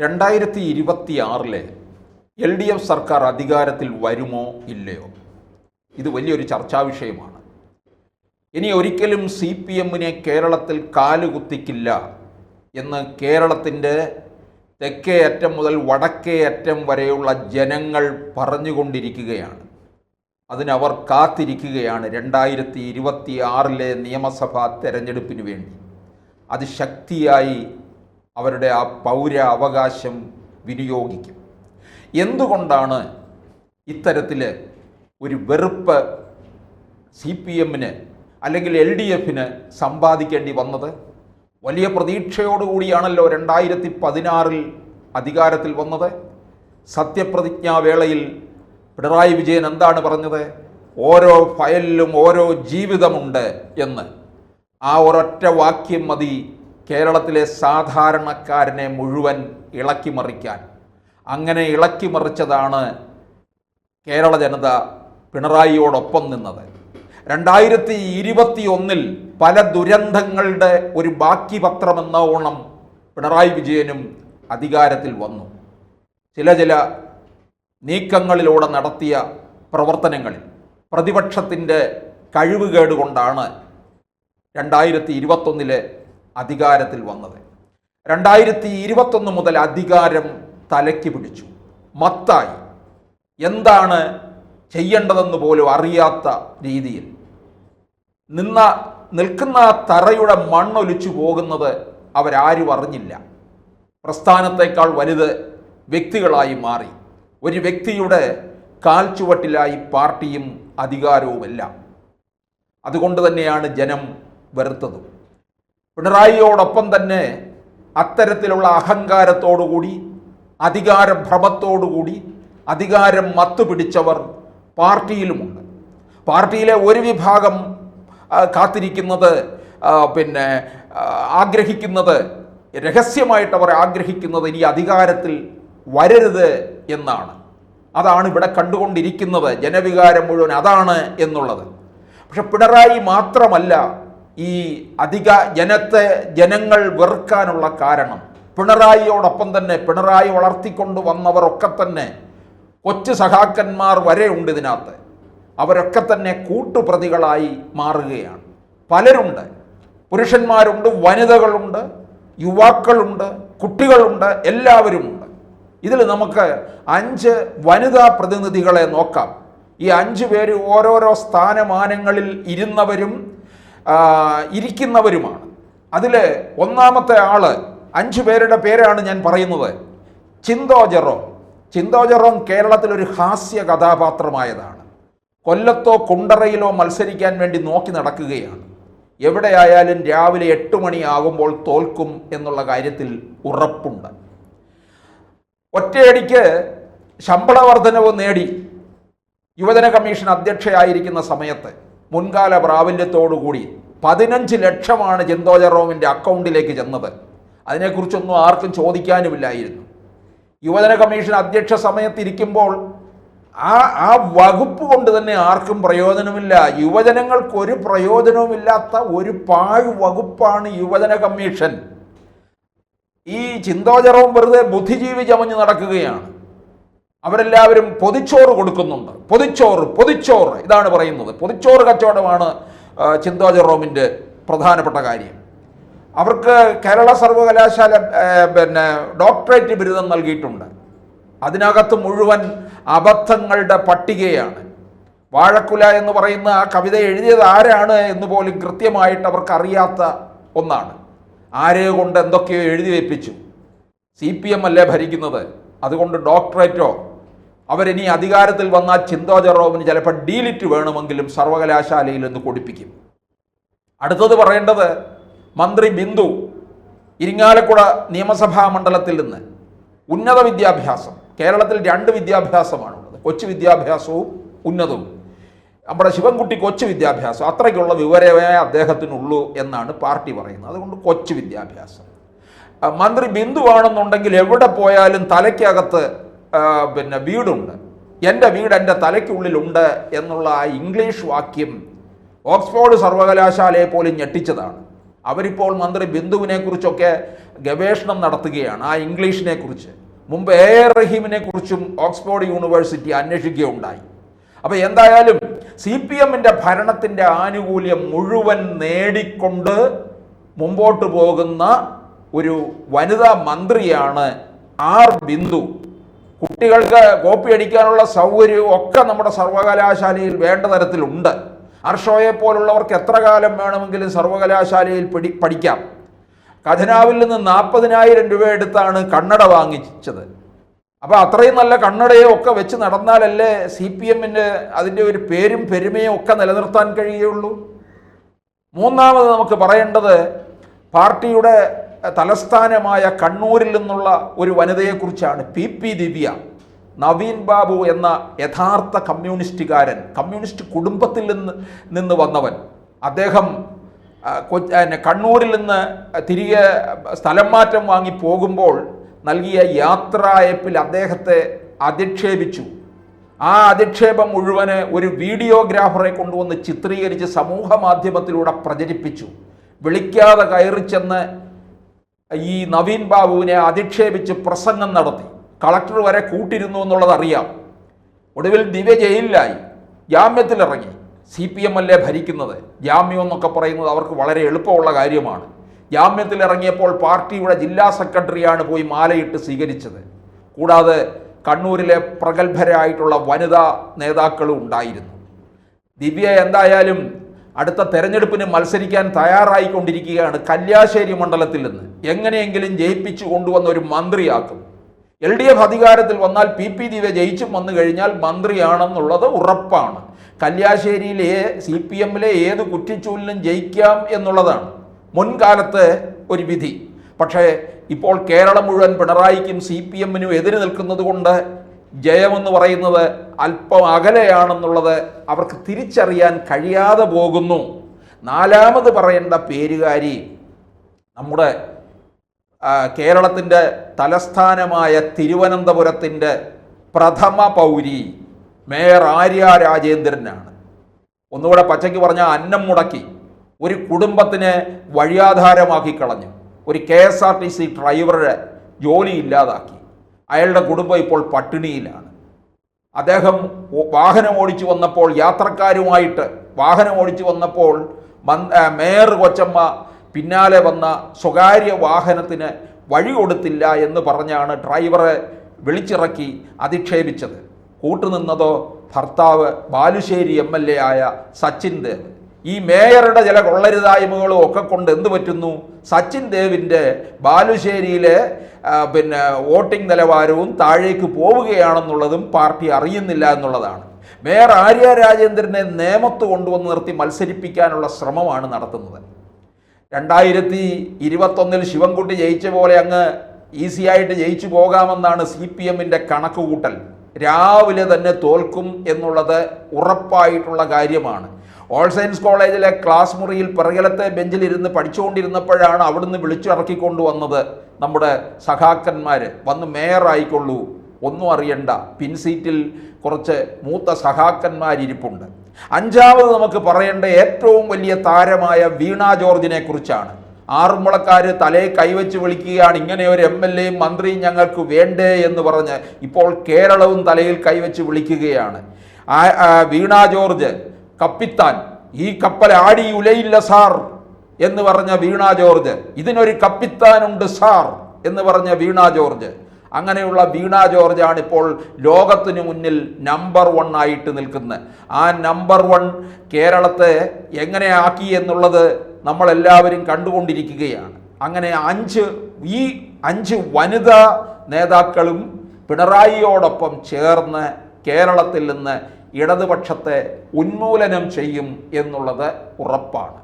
2026 LDF സർക്കാർ അധികാരത്തിൽ വരുമോ ഇല്ലയോ? ഇത് വലിയൊരു ചർച്ചാ വിഷയമാണ്. ഇനി ഒരിക്കലും CPM-നെ കേരളത്തിൽ കാലുകുത്തിക്കില്ല എന്ന് കേരളത്തിൻ്റെ തെക്കേ അറ്റം മുതൽ വടക്കേ അറ്റം വരെയുള്ള ജനങ്ങൾ പറഞ്ഞുകൊണ്ടിരിക്കുകയാണ്. അതിനവർ കാത്തിരിക്കുകയാണ് 2026 നിയമസഭാ തെരഞ്ഞെടുപ്പിന് വേണ്ടി. അതിശക്തിയായി അവരുടെ ആ പൗര അവകാശം വിനിയോഗിക്കും. എന്തുകൊണ്ടാണ് ഇത്തരത്തിൽ ഒരു വെറുപ്പ് CPM-ന് അല്ലെങ്കിൽ LDF-ന് സമ്പാദിക്കേണ്ടി വന്നത്? വലിയ പ്രതീക്ഷയോടുകൂടിയാണല്ലോ 2016 അധികാരത്തിൽ വന്നത്. സത്യപ്രതിജ്ഞാവേളയിൽ പിണറായി വിജയൻ എന്താണ് പറഞ്ഞത്? ഓരോ ഫയലിലും ഓരോ ജീവിതമുണ്ട് എന്ന്. ആ ഒരൊറ്റ വാക്യം മതി കേരളത്തിലെ സാധാരണക്കാരനെ മുഴുവൻ ഇളക്കിമറിക്കാൻ. അങ്ങനെ ഇളക്കിമറിച്ചതാണ് കേരള ജനത പിണറായിയോടൊപ്പം നിന്നത്. 2021 പല ദുരന്തങ്ങളുടെ ഒരു ബാക്കി പത്രമെന്ന ഓണം പിണറായി വിജയനും അധികാരത്തിൽ വന്നു. ചില നീക്കങ്ങളിലൂടെ നടത്തിയ പ്രവർത്തനങ്ങളിൽ പ്രതിപക്ഷത്തിൻ്റെ കഴിവുകേട് കൊണ്ടാണ് 2021 അധികാരത്തിൽ വന്നത്. 2021 മുതൽ അധികാരം തലയ്ക്ക് പിടിച്ചു, മത്തായി. എന്താണ് ചെയ്യേണ്ടതെന്ന് പോലും അറിയാത്ത രീതിയിൽ നിൽക്കുന്ന തറയുടെ മണ്ണൊലിച്ചു പോകുന്നത് അവരാരും അറിഞ്ഞില്ല. പ്രസ്ഥാനത്തേക്കാൾ വലുത് വ്യക്തികളായി മാറി. ഒരു വ്യക്തിയുടെ കാൽച്ചുവട്ടിലായി പാർട്ടിയും അധികാരവുമെല്ലാം. അതുകൊണ്ട് തന്നെയാണ് ജനം വെറുത്തതും. പിണറായിയോടൊപ്പം തന്നെ അത്തരത്തിലുള്ള അഹങ്കാരത്തോടുകൂടി, അധികാരഭ്രമത്തോടുകൂടി, അധികാരം മത്തുപിടിച്ചവർ പാർട്ടിയിലുമുണ്ട്. പാർട്ടിയിലെ ഒരു വിഭാഗം കാത്തിരിക്കുന്നത്, ആഗ്രഹിക്കുന്നത്, രഹസ്യമായിട്ടവർ ആഗ്രഹിക്കുന്നത് ഇനി അധികാരത്തിൽ വരരുത് എന്നാണ്. അതാണ് ഇവിടെ കണ്ടുകൊണ്ടിരിക്കുന്നത്. ജനവികാരം മുഴുവൻ അതാണ് എന്നുള്ളത്. പക്ഷെ പിണറായി മാത്രമല്ല ഈ ജനങ്ങൾ വെറുക്കാനുള്ള കാരണം. പിണറായിയോടൊപ്പം തന്നെ പിണറായി വളർത്തിക്കൊണ്ട് വന്നവരൊക്കെ തന്നെ, കൊച്ചു സഖാക്കന്മാർ വരെ ഉണ്ട് ഇതിനകത്ത്. അവരൊക്കെ തന്നെ കൂട്ടുപ്രതികളായി മാറുകയാണ്. പലരുണ്ട്. പുരുഷന്മാരുണ്ട്, വനിതകളുണ്ട്, യുവാക്കളുണ്ട്, കുട്ടികളുണ്ട്, എല്ലാവരുമുണ്ട്. ഇതിൽ നമുക്ക് 5 വനിതാ പ്രതിനിധികളെ നോക്കാം. ഈ 5 പേര് ഓരോരോ സ്ഥാനമാനങ്ങളിൽ ഇരുന്നവരും ഇരിക്കുന്നവരുമാണ്. അതിൽ ഒന്നാമത്തെ ആള്, 5 പേരുടെ പേരാണ് ഞാൻ പറയുന്നത്. ചിന്തോ ജെറോം കേരളത്തിലൊരു ഹാസ്യ കഥാപാത്രമായതാണ്. കൊല്ലത്തോ കുണ്ടറയിലോ മത്സരിക്കാൻ വേണ്ടി നോക്കി നടക്കുകയാണ്. എവിടെയായാലും രാവിലെ 8 മണിയാകുമ്പോൾ തോൽക്കും എന്നുള്ള കാര്യത്തിൽ ഉറപ്പുണ്ട്. ഒറ്റയടിക്ക് ശമ്പള വർധനവ് നേടി യുവജന കമ്മീഷൻ അധ്യക്ഷയായിരിക്കുന്ന സമയത്ത് മുൻകാല പ്രാബല്യത്തോടുകൂടി 15 ലക്ഷമാണ് ചിന്തോ ജെറോമിൻ്റെ അക്കൗണ്ടിലേക്ക് ചെന്നത്. അതിനെക്കുറിച്ചൊന്നും ആർക്കും ചോദിക്കാനുമില്ലായിരുന്നു. യുവജന കമ്മീഷൻ അധ്യക്ഷ സമയത്തിരിക്കുമ്പോൾ ആ വകുപ്പ് കൊണ്ട് തന്നെ ആർക്കും പ്രയോജനമില്ല. യുവജനങ്ങൾക്കൊരു പ്രയോജനവുമില്ലാത്ത ഒരു പാഴ് വകുപ്പാണ് യുവജന കമ്മീഷൻ. ഈ ചിന്തോ ജെറോം വെറുതെ ബുദ്ധിജീവി ചമഞ്ഞ് നടക്കുകയാണ്. അവരെല്ലാവരും പൊതിച്ചോറ് കൊടുക്കുന്നുണ്ട്. പൊതിച്ചോറ് ഇതാണ് പറയുന്നത്. പൊതിച്ചോറ് കച്ചവടമാണ് ചിന്തോ ജെറോമിൻ്റെ പ്രധാനപ്പെട്ട കാര്യം. അവർക്ക് കേരള സർവകലാശാല ഡോക്ടറേറ്റ് ബിരുദം നൽകിയിട്ടുണ്ട്. അതിനകത്ത് മുഴുവൻ അബദ്ധങ്ങളുടെ പട്ടികയാണ്. വാഴക്കുല എന്ന് പറയുന്ന ആ കവിത എഴുതിയത് ആരാണ് എന്ന് പോലും കൃത്യമായിട്ട് അവർക്ക് അറിയാത്ത ഒന്നാണ്. ആരെ കൊണ്ട് എന്തൊക്കെയോ എഴുതി വെപ്പിച്ചു. CPM അല്ലേ ഭരിക്കുന്നത്, അതുകൊണ്ട് ഡോക്ടറേറ്റോ. അവരിനി അധികാരത്തിൽ വന്നാൽ ചിന്തോ ജെറോമിന് ചിലപ്പോൾ ഡീലിറ്റ് വേണമെങ്കിലും സർവകലാശാലയിൽ നിന്ന് കൊടുപ്പിക്കും. അടുത്തത് പറയേണ്ടത് മന്ത്രി ബിന്ദു, ഇരിങ്ങാലക്കുട നിയമസഭാ മണ്ഡലത്തിൽ നിന്ന് ഉന്നത വിദ്യാഭ്യാസം. കേരളത്തിൽ 2 വിദ്യാഭ്യാസമാണുള്ളത്, കൊച്ചു വിദ്യാഭ്യാസവും ഉന്നതവും. നമ്മുടെ ശിവൻകുട്ടി കൊച്ചു വിദ്യാഭ്യാസം, അത്രയ്ക്കുള്ള വിവരമേ അദ്ദേഹത്തിനുള്ളൂ എന്നാണ് പാർട്ടി പറയുന്നത്. അതുകൊണ്ട് കൊച്ചു വിദ്യാഭ്യാസം. മന്ത്രി ബിന്ദു ആണെന്നുണ്ടെങ്കിൽ എവിടെ പോയാലും തലയ്ക്കകത്ത് വീടുണ്ട്. എൻ്റെ വീട് എൻ്റെ തലയ്ക്കുള്ളിലുണ്ട് എന്നുള്ള ആ ഇംഗ്ലീഷ് വാക്യം ഓക്സ്ഫോർഡ് സർവകലാശാലയെ പോലും ഞെട്ടിച്ചതാണ്. അവരിപ്പോൾ മന്ത്രി ബിന്ദുവിനെ കുറിച്ചൊക്കെ ഗവേഷണം നടത്തുകയാണ്. ആ ഇംഗ്ലീഷിനെ കുറിച്ച് മുമ്പ് റഹീമിനെ കുറിച്ചും ഓക്സ്ഫോർഡ് യൂണിവേഴ്സിറ്റി അന്വേഷിക്കുകയുണ്ടായി. അപ്പോൾ എന്തായാലും CPMന്റെ ഭരണത്തിൻ്റെ ആനുകൂല്യം മുഴുവൻ നേടിക്കൊണ്ട് മുമ്പോട്ട് പോകുന്ന ഒരു വനിതാ മന്ത്രിയാണ് ബിന്ദു. കുട്ടികൾക്ക് കോപ്പി അടിക്കാനുള്ള സൗകര്യവും ഒക്കെ നമ്മുടെ സർവകലാശാലയിൽ വേണ്ട തരത്തിലുണ്ട്. അർഷോയെ പോലുള്ളവർക്ക് എത്ര കാലം വേണമെങ്കിലും സർവകലാശാലയിൽ പഠിക്കാം. ഖജനാവിൽ നിന്ന് 40,000 രൂപ എടുത്താണ് കണ്ണട വാങ്ങിച്ചത്. അപ്പോൾ അത്രയും നല്ല കണ്ണടയെ ഒക്കെ വെച്ച് നടന്നാലല്ലേ CPMന് അതിൻ്റെ ഒരു പേരും പെരുമയും ഒക്കെ നിലനിർത്താൻ കഴിയുള്ളൂ. മൂന്നാമത് നമുക്ക് പറയേണ്ടത് പാർട്ടിയുടെ തലസ്ഥാനമായ കണ്ണൂരിൽ നിന്നുള്ള ഒരു വനിതയെക്കുറിച്ചാണ്. PP ദിവ്യ. നവീൻ ബാബു എന്ന യഥാർത്ഥ കമ്മ്യൂണിസ്റ്റുകാരൻ, കമ്മ്യൂണിസ്റ്റ് കുടുംബത്തിൽ നിന്ന് വന്നവൻ. അദ്ദേഹം കണ്ണൂരിൽ നിന്ന് തിരികെ സ്ഥലം മാറ്റം വാങ്ങി പോകുമ്പോൾ നൽകിയ യാത്രായപ്പിൽ അദ്ദേഹത്തെ അധിക്ഷേപിച്ചു. ആ അധിക്ഷേപം മുഴുവന് ഒരു വീഡിയോഗ്രാഫറെ കൊണ്ടുവന്ന് ചിത്രീകരിച്ച് സമൂഹ മാധ്യമത്തിലൂടെ പ്രചരിപ്പിച്ചു. വിളിക്കാതെ കയറി ചെന്ന് ഈ നവീൻ ബാബുവിനെ അധിക്ഷേപിച്ച് പ്രസംഗം നടത്തി. കളക്ടർ വരെ കൂട്ടിരുന്നു എന്നുള്ളത് അറിയാം. ഒടുവിൽ ദിവ്യ ജയിലിലായി, ജാമ്യത്തിലിറങ്ങി. CPM അല്ലേ ഭരിക്കുന്നത്. ജാമ്യം എന്നൊക്കെ പറയുന്നത് അവർക്ക് വളരെ എളുപ്പമുള്ള കാര്യമാണ്. ജാമ്യത്തിലിറങ്ങിയപ്പോൾ പാർട്ടിയുടെ ജില്ലാ സെക്രട്ടറിയാണ് പോയി മാലയിട്ട് സ്വീകരിച്ചത്. കൂടാതെ കണ്ണൂരിലെ പ്രഗത്ഭരായിട്ടുള്ള വനിതാ നേതാക്കളും ഉണ്ടായിരുന്നു. ദിവ്യ എന്തായാലും അടുത്ത തെരഞ്ഞെടുപ്പിന് മത്സരിക്കാൻ തയ്യാറായിക്കൊണ്ടിരിക്കുകയാണ്. കല്യാശ്ശേരി മണ്ഡലത്തിൽ നിന്ന് എങ്ങനെയെങ്കിലും ജയിപ്പിച്ചു കൊണ്ടുവന്ന ഒരു മന്ത്രിയാക്കും. LDF അധികാരത്തിൽ വന്നാൽ PP ദിവ്യ ജയിച്ചും വന്നു കഴിഞ്ഞാൽ മന്ത്രിയാണെന്നുള്ളത് ഉറപ്പാണ്. കല്യാശ്ശേരിയിലെ CPMലെ ഏത് കുറ്റിച്ചൂലിനും ജയിക്കാം എന്നുള്ളതാണ് മുൻകാലത്ത് ഒരു വിധി. പക്ഷേ ഇപ്പോൾ കേരളം മുഴുവൻ പിണറായിക്കും CPMനും എതിര് നിൽക്കുന്നത് കൊണ്ട് ജയമെന്ന് പറയുന്നത് അല്പം അകലെയാണെന്നുള്ളത് അവർക്ക് തിരിച്ചറിയാൻ കഴിയാതെ പോകുന്നു. നാലാമത് പറയേണ്ട പേരുകാരി നമ്മുടെ കേരളത്തിൻ്റെ തലസ്ഥാനമായ തിരുവനന്തപുരത്തിൻ്റെ പ്രഥമ പൗരി മേയർ ആര്യ രാജേന്ദ്രനാണ്. ഒന്നുകൂടെ പച്ചയ്ക്ക് പറഞ്ഞാൽ അന്നം മുടക്കി ഒരു കുടുംബത്തിനെ വഴിയാധാരമാക്കി കളഞ്ഞു. ഒരു KSRTC ഡ്രൈവറുടെ ജോലി ഇല്ലാതാക്കി. അയാളുടെ കുടുംബം ഇപ്പോൾ പട്ടിണിയിലാണ്. അദ്ദേഹം വാഹനം ഓടിച്ചു വന്നപ്പോൾ യാത്രക്കാരുമായിട്ട് വാഹനം ഓടിച്ചു വന്നപ്പോൾ മേയർ കൊച്ചമ്മ പിന്നാലെ വന്ന സ്വകാര്യ വാഹനത്തിന് വഴി കൊടുത്തില്ല എന്ന് പറഞ്ഞാണ് ഡ്രൈവറെ വിളിച്ചിറക്കി അധിക്ഷേപിച്ചത്. കൂട്ടുനിന്നതോ ഭർത്താവ് ബാലുശ്ശേരി MLA ആയ സച്ചിൻ ദേവ്. ഈ മേയറുടെ ചില കൊള്ളരുതായ്മകളും ഒക്കെ കൊണ്ട് എന്ത് പറ്റുന്നു, സച്ചിൻ ദേവിൻ്റെ ബാലുശ്ശേരിയിലെ വോട്ടിംഗ് നിലവാരവും താഴേക്ക് പോവുകയാണെന്നുള്ളതും പാർട്ടി അറിയുന്നില്ല എന്നുള്ളതാണ്. മേയർ ആര്യ രാജേന്ദ്രനെ നേമത്ത് കൊണ്ടുവന്ന് നിർത്തി മത്സരിപ്പിക്കാനുള്ള ശ്രമമാണ് നടത്തുന്നത്. 2021 ശിവൻകുട്ടി ജയിച്ച പോലെ അങ്ങ് ഈസിയായിട്ട് ജയിച്ചു പോകാമെന്നാണ് CPMന്റെ കണക്കുകൂട്ടൽ. രാവിലെ തന്നെ തോൽക്കും എന്നുള്ളത് ഉറപ്പായിട്ടുള്ള കാര്യമാണ്. ഓൾ സയൻസ് കോളേജിലെ ക്ലാസ് മുറിയിൽ പിറകിലത്തെ ബെഞ്ചിലിരുന്ന് പഠിച്ചുകൊണ്ടിരുന്നപ്പോഴാണ് അവിടുന്ന് വിളിച്ചിറക്കിക്കൊണ്ടുവന്നത് നമ്മുടെ സഖാക്കന്മാർ. വന്ന് മേയറായിക്കൊള്ളൂ, ഒന്നും അറിയണ്ട, പിൻസീറ്റിൽ കുറച്ച് മൂത്ത സഖാക്കന്മാരിരിപ്പുണ്ട്. അഞ്ചാമത് നമുക്ക് പറയേണ്ട ഏറ്റവും വലിയ താരമായ വീണ ജോർജിനെ കുറിച്ചാണ്. ആറന്മുളക്കാർ തലയെ കൈവച്ച് വിളിക്കുകയാണ്, ഇങ്ങനെ ഒരു MLAയും മന്ത്രിയും ഞങ്ങൾക്ക് വേണ്ടേ എന്ന് പറഞ്ഞ്. ഇപ്പോൾ കേരളവും തലയിൽ കൈവച്ച് വിളിക്കുകയാണ്. വീണ ജോർജ് കപ്പിത്താൻ, ഈ കപ്പൽ ആടി ഉലയില്ല സാർ എന്ന് പറഞ്ഞ വീണ ജോർജ്, ഇതിനൊരു കപ്പിത്താനുണ്ട് സാർ എന്ന് പറഞ്ഞ വീണ ജോർജ്. അങ്ങനെയുള്ള വീണ ജോർജാണ് ഇപ്പോൾ ലോകത്തിന് മുന്നിൽ നമ്പർ 1 ആയിട്ട് നിൽക്കുന്നത്. ആ നമ്പർ 1 കേരളത്തെ എങ്ങനെ ആക്കി എന്നുള്ളത് നമ്മളെല്ലാവരും കണ്ടുകൊണ്ടിരിക്കുകയാണ്. അങ്ങനെ ഈ അഞ്ച് വനിതാ നേതാക്കളും പിണറായിയോടൊപ്പം ചേർന്ന് കേരളത്തിൽ നിന്ന് ഇടതുപക്ഷത്തെ ഉന്മൂലനം ചെയ്യും എന്നുള്ളത് ഉറപ്പാണ്.